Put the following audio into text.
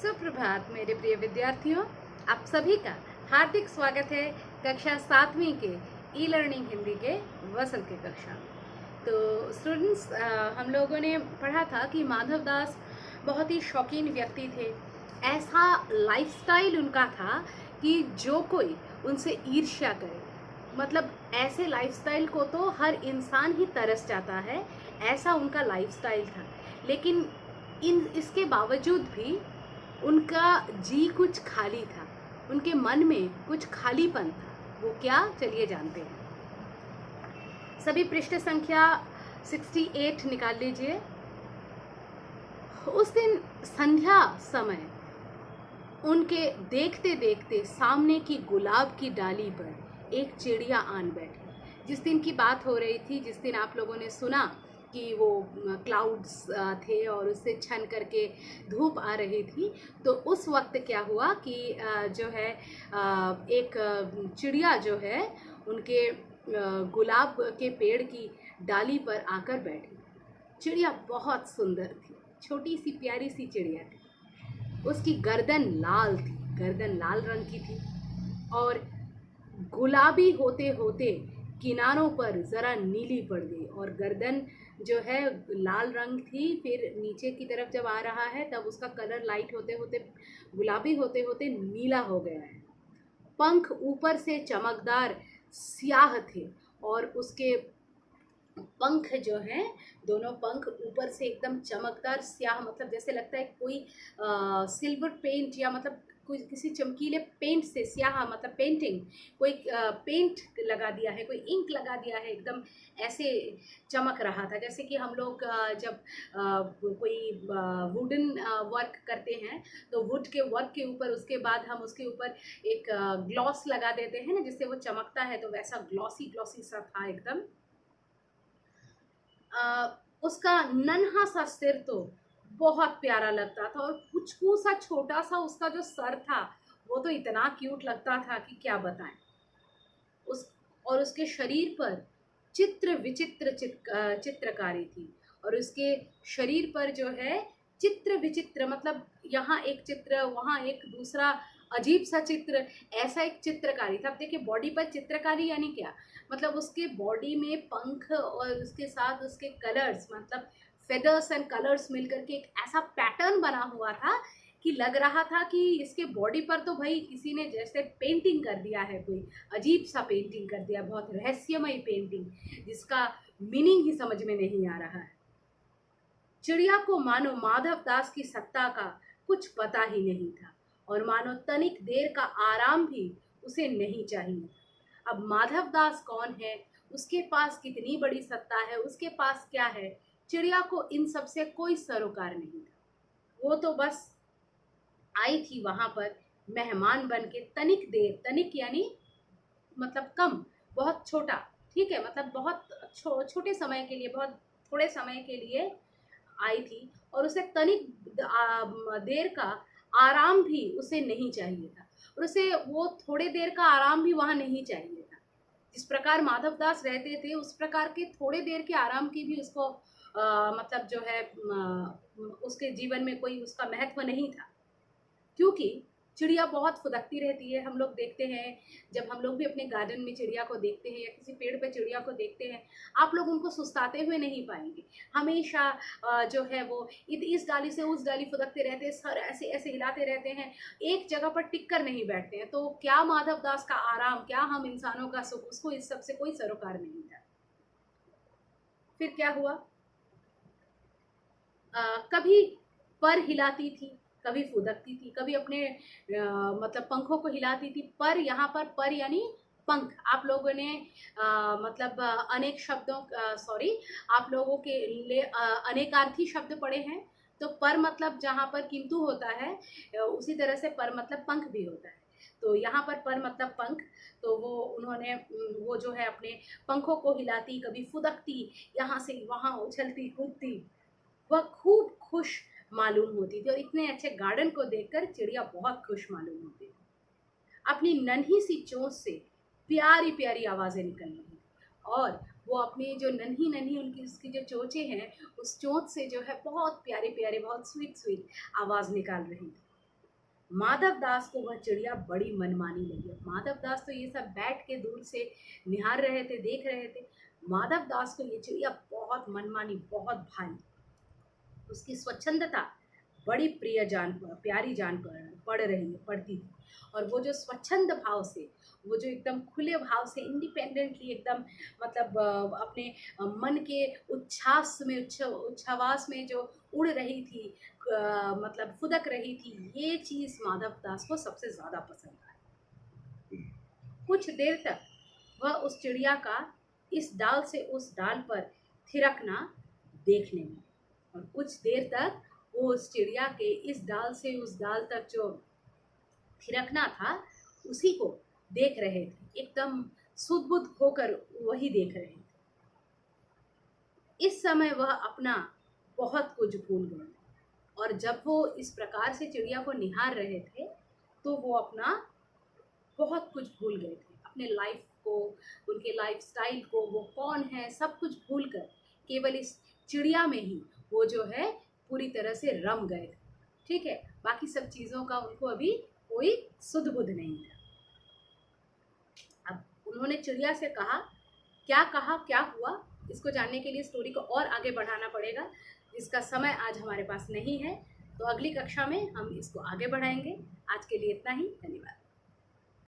सुप्रभात मेरे प्रिय विद्यार्थियों, आप सभी का हार्दिक स्वागत है कक्षा 7वीं के ई लर्निंग हिंदी के वसल के कक्षा में। तो स्टूडेंट्स, हम लोगों ने पढ़ा था कि माधव दास बहुत ही शौकीन व्यक्ति थे। ऐसा लाइफस्टाइल उनका था कि जो कोई उनसे ईर्ष्या करे, मतलब ऐसे लाइफस्टाइल को तो हर इंसान ही तरस जाता है, ऐसा उनका लाइफस्टाइल था। लेकिन इसके बावजूद भी उनका जी कुछ खाली था, उनके मन में कुछ खालीपन था। वो क्या, चलिए जानते हैं। सभी पृष्ठ संख्या 68 निकाल लीजिए। उस दिन संध्या समय उनके देखते देखते सामने की गुलाब की डाली पर एक चिड़िया आन बैठी। जिस दिन की बात हो रही थी, जिस दिन आप लोगों ने सुना कि वो क्लाउड्स थे और उससे छन करके धूप आ रही थी, तो उस वक्त क्या हुआ कि जो है एक चिड़िया जो है उनके गुलाब के पेड़ की डाली पर आकर बैठी। चिड़िया बहुत सुंदर थी, छोटी सी प्यारी सी चिड़िया थी। उसकी गर्दन लाल थी, गर्दन लाल रंग की थी और गुलाबी होते होते किनारों पर ज़रा नीली पड़ गई और गर्दन जो है लाल रंग थी, फिर नीचे की तरफ जब आ रहा है तब उसका कलर लाइट होते होते गुलाबी होते होते नीला हो गया है। पंख ऊपर से चमकदार स्याह थे और उसके पंख जो हैं, दोनों पंख ऊपर से एकदम चमकदार स्याह, मतलब जैसे लगता है कोई सिल्वर पेंट या मतलब कोई किसी चमकीले पेंट से स्याह, मतलब पेंटिंग, कोई पेंट लगा दिया है, कोई इंक लगा दिया है, एकदम ऐसे चमक रहा था। जैसे कि हम लोग जब कोई वुडन वर्क करते हैं तो वुड के वर्क के ऊपर उसके बाद हम उसके ऊपर एक ग्लॉस लगा देते हैं ना, जिससे वो चमकता है, तो वैसा ग्लॉसी ग्लॉसी सा था एकदम। उसका नन्हा सा सिर तो बहुत प्यारा लगता था और पुचकू सा छोटा सा उसका जो सर था वो तो इतना क्यूट लगता था कि क्या बताएं। और उसके शरीर पर चित्र विचित्र चित्रकारी थी और उसके शरीर पर जो है चित्र विचित्र, मतलब यहाँ एक चित्र वहाँ एक दूसरा अजीब सा चित्र, ऐसा एक चित्रकारी था। अब देखिए, बॉडी पर चित्रकारी यानी क्या, मतलब उसके बॉडी में पंख और उसके साथ उसके कलर्स, मतलब फेदर्स एंड कलर्स मिलकर के एक ऐसा पैटर्न बना हुआ था कि लग रहा था कि इसके बॉडी पर तो भाई किसी ने जैसे पेंटिंग कर दिया है, कोई अजीब सा पेंटिंग कर दिया, बहुत रहस्यमय पेंटिंग जिसका मीनिंग ही समझ में नहीं आ रहा है। चिड़िया को मानो माधव दास की सत्ता का कुछ पता ही नहीं था और मानो तनिक देर का आराम भी उसे नहीं चाहिए। अब माधव दास कौन है, उसके पास कितनी बड़ी सत्ता है, उसके पास क्या है, चिड़िया को इन सब से कोई सरोकार नहीं था। वो तो बस आई थी वहां पर मेहमान बन के, तनिक देर, तनिक यानी मतलब कम, बहुत छोटा, ठीक है, मतलब बहुत छोटे समय के लिए, बहुत थोड़े समय के लिए आई थी और उसे तनिक देर का आराम भी उसे नहीं चाहिए था और उसे वो थोड़े देर का आराम भी वहाँ नहीं चाहिए था। जिस प्रकार माधव दास रहते थे उस प्रकार के थोड़े देर के आराम की भी उसको मतलब जो है उसके जीवन में कोई उसका महत्व नहीं था, क्योंकि चिड़िया बहुत फुदकती रहती है। हम लोग देखते हैं, जब हम लोग भी अपने गार्डन में चिड़िया को देखते हैं या किसी पेड़ पे चिड़िया को देखते हैं, आप लोग उनको सुस्ताते हुए नहीं पाएंगे। हमेशा जो है वो इस डाली से उस डाली फुदकते रहते हैं, सर ऐसे ऐसे हिलाते रहते हैं, एक जगह पर टिक कर नहीं बैठते हैं। तो क्या माधव दास का आराम, क्या हम इंसानों का सुख, उसको इस सबसे कोई सरोकार नहीं था। फिर क्या हुआ, कभी पर हिलाती थी, कभी फुदकती थी, कभी अपने मतलब पंखों को हिलाती थी। पर यहाँ पर पर यानी पंख, आप लोगों ने मतलब अनेक शब्दों, सॉरी, आप लोगों के लिए अनेकार्थी शब्द पढ़े हैं। तो पर मतलब जहाँ पर किंतु होता है, उसी तरह से पर मतलब पंख भी होता है। तो यहाँ पर मतलब पंख, तो वो उन्होंने वो जो है अपने पंखों को हिलाती, कभी फुदकती, यहाँ से वहाँ उछलती कूदती, वह खूब खुश मालूम होती थी और इतने अच्छे गार्डन को देखकर चिड़िया बहुत खुश मालूम होती थी। अपनी नन्ही सी चोंच से प्यारी प्यारी आवाज़ें निकल रही थी और वो अपनी जो नन्ही नन्ही उनकी उसकी जो चोंचें हैं, उस चोंच से जो है बहुत प्यारे प्यारे, बहुत स्वीट स्वीट आवाज़ निकाल रही थी। माधव दास को वह चिड़िया बड़ी मनमानी लगी। माधव दास तो ये सब बैठ के दूर से निहार रहे थे, देख रहे थे। माधव दास को ये चिड़िया बहुत मनमानी, बहुत भाई। उसकी स्वच्छंदता बड़ी प्यारी पड़ती थी। और वो जो स्वच्छंद भाव से, वो जो एकदम खुले भाव से इंडिपेंडेंटली एकदम मतलब अपने मन के उच्छ्वास में जो उड़ रही थी, मतलब फुदक रही थी, ये चीज़ माधव दास को सबसे ज़्यादा पसंद आई। कुछ देर तक वह उस चिड़िया का इस डाल से उस डाल पर थिरकना देखने में, और कुछ देर तक वो उस चिड़िया के इस डाल से उस डाल तक जो थिरकना था उसी को देख रहे थे, एकदम सुध-बुध होकर वही देख रहे थे। इस समय वह अपना बहुत कुछ भूल गए, और जब वो इस प्रकार से चिड़िया को निहार रहे थे तो वो अपना बहुत कुछ भूल गए थे, अपने लाइफ को, उनके लाइफस्टाइल को, वो कौन है, सब कुछ भूल कर केवल इस चिड़िया में ही वो जो है पूरी तरह से रम गए थे। ठीक है, बाकी सब चीज़ों का उनको अभी कोई सुध बुध नहीं था। अब उन्होंने चिड़िया से कहा, क्या हुआ, इसको जानने के लिए स्टोरी को और आगे बढ़ाना पड़ेगा, जिसका समय आज हमारे पास नहीं है। तो अगली कक्षा में हम इसको आगे बढ़ाएंगे। आज के लिए इतना ही, धन्यवाद।